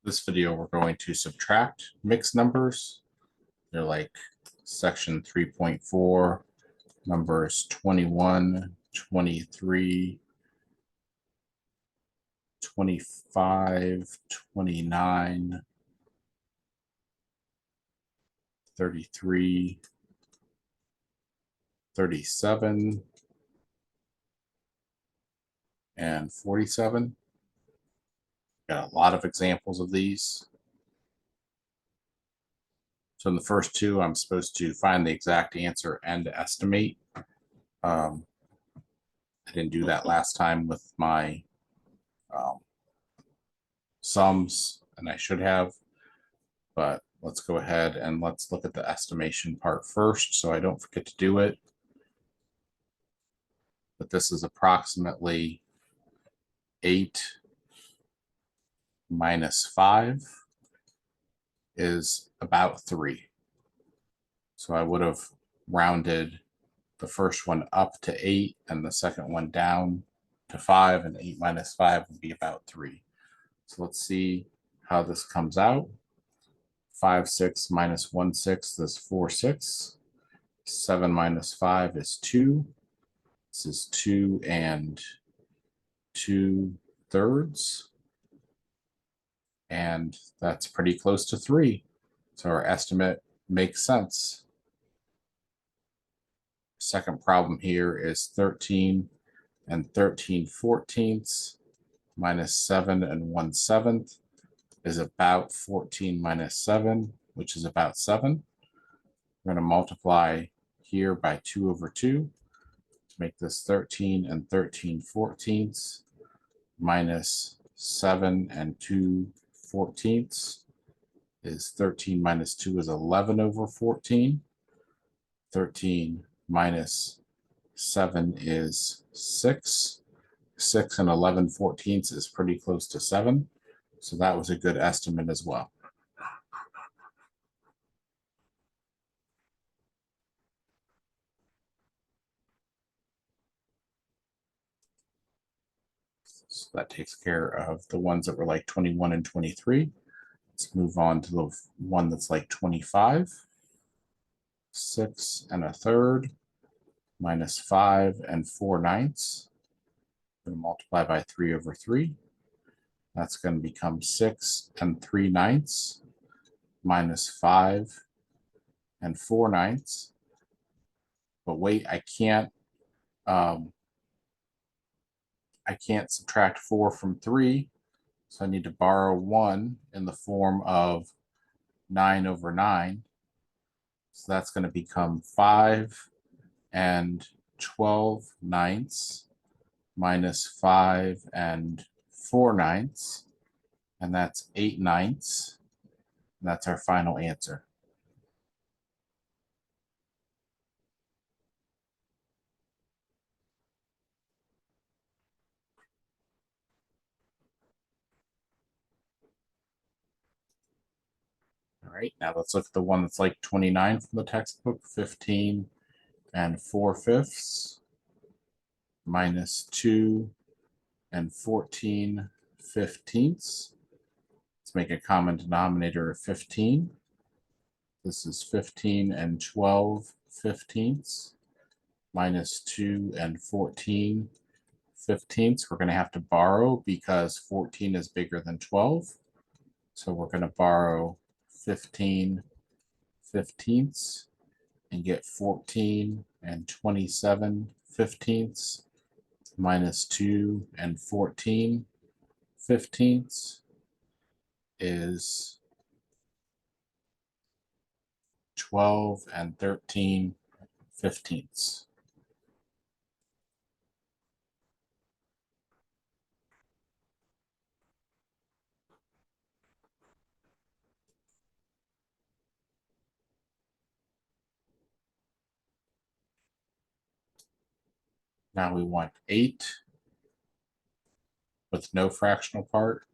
This video, we're going to subtract mixed numbers. They're like section 3.4, numbers 21, 23, 25, 29, 33, 37, and 47. Got a lot of examples of these. So in the first two, I'm supposed to find the exact answer and estimate. I didn't do that last time with my sums, and I should have, but let's go ahead and let's look at the estimation part first so I don't forget to do it. But this is approximately 8 minus 5 is about 3. So I would have rounded the first one up to 8 and the second one down to 5, and 8 minus 5 would be about 3. So let's see how this comes out. 5 6 minus 1 6 is 4 6. 7 minus 5 is 2. This is 2 and 2/3. And that's pretty close to 3. So our estimate makes sense. Second problem here is 13 and 13/14 minus 7 and 1/7 is about 14 minus 7, which is about 7. We're going to multiply here by 2/2 to make this 13 and 13/14 minus 7 and 2/14 is 13 minus 2 is 11/14. 13 minus 7 is 6. 6 and 11/14 is pretty close to 7. So that was a good estimate as well. So that takes care of the ones that were like 21 and 23. Let's move on to the one that's like 25. 6 1/3 minus 5 4/9. I'm going to multiply by 3/3. That's going to become 6 3/9 minus 5 4/9. But wait, I can't subtract 4 from 3, so I need to borrow 1 in the form of 9/9. So that's going to become 5 12/9 minus 5 4/9, and that's 8/9. And that's our final answer. All right, now let's look at the one that's like 29 from the textbook. 15 4/5 minus 2 14/15. Let's make a common denominator of 15. This is 15 12/15 minus 2 14/15. We're going to have to borrow because 14 is bigger than 12. So we're going to borrow 15/15 and get 14 27/15 minus 2 14/15 is 12 13/15. Now we want 8 with no fractional part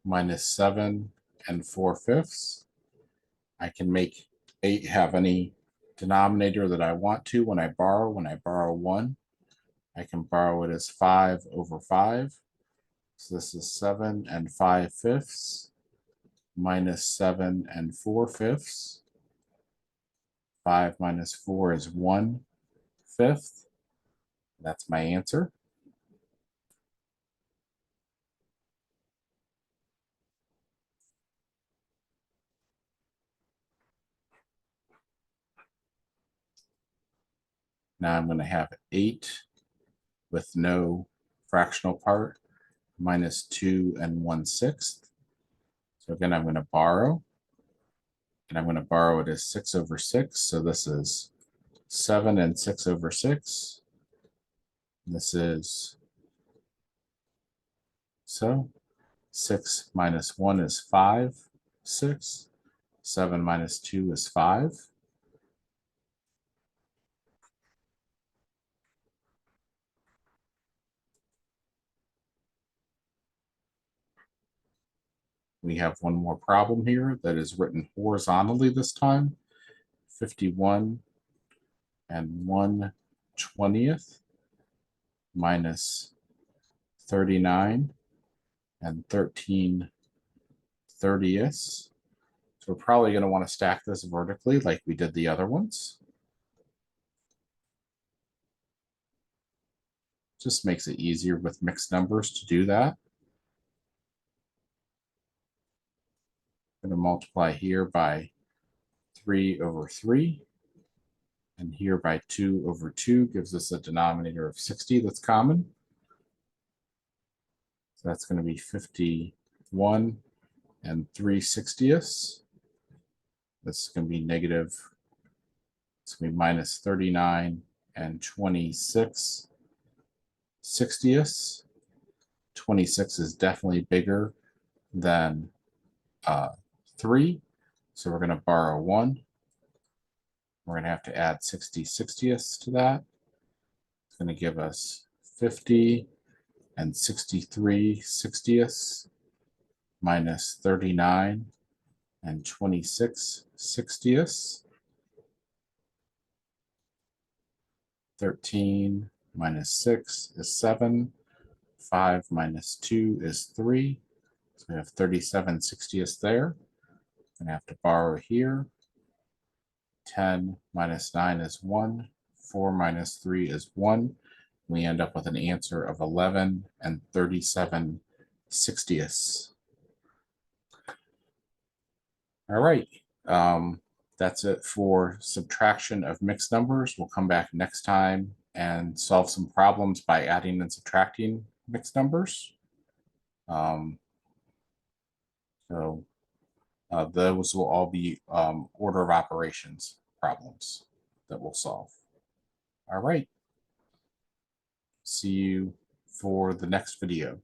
minus 7 4/5. I can make 8 have any denominator that I want to when I borrow. When I borrow 1, I can borrow it as 5/5. So this is 7 5/5. minus 7 4/5. 5 minus 4 is 1/5. That's my answer. Now I'm going to have 8 with no fractional part, minus 2 1/6. So again, I'm going to borrow, and I'm going to borrow it as 6/6. So this is 7 6/6. This is, so 6 minus 1 is 5, 6. 7 minus 2 is 5. We have one more problem here that is written horizontally this time. 51 1/20 minus 39 13/30. So we're probably going to want to stack this vertically like we did the other ones. Just makes it easier with mixed numbers to do that. I'm going to multiply here by 3/3. And here by 2/2 gives us a denominator of 60 that's common. So that's going to be 51 3/60. This is going to be negative. It's going to be minus 39 26/60. 26 is definitely bigger than 3. So we're going to borrow 1. We're going to have to add 60/60 to that. It's going to give us 50 63/60 minus 39 26/60. 13 minus 6 is 7. 5 minus 2 is 3. So we have 37/60 there. I'm going to have to borrow here. 10 minus 9 is 1. 4 minus 3 is 1. We end up with an answer of 11 37/60. All right. That's it for subtraction of mixed numbers. We'll come back next time and solve some problems by adding and subtracting mixed numbers. Those will all be order of operations problems that we'll solve. All right. See you for the next video.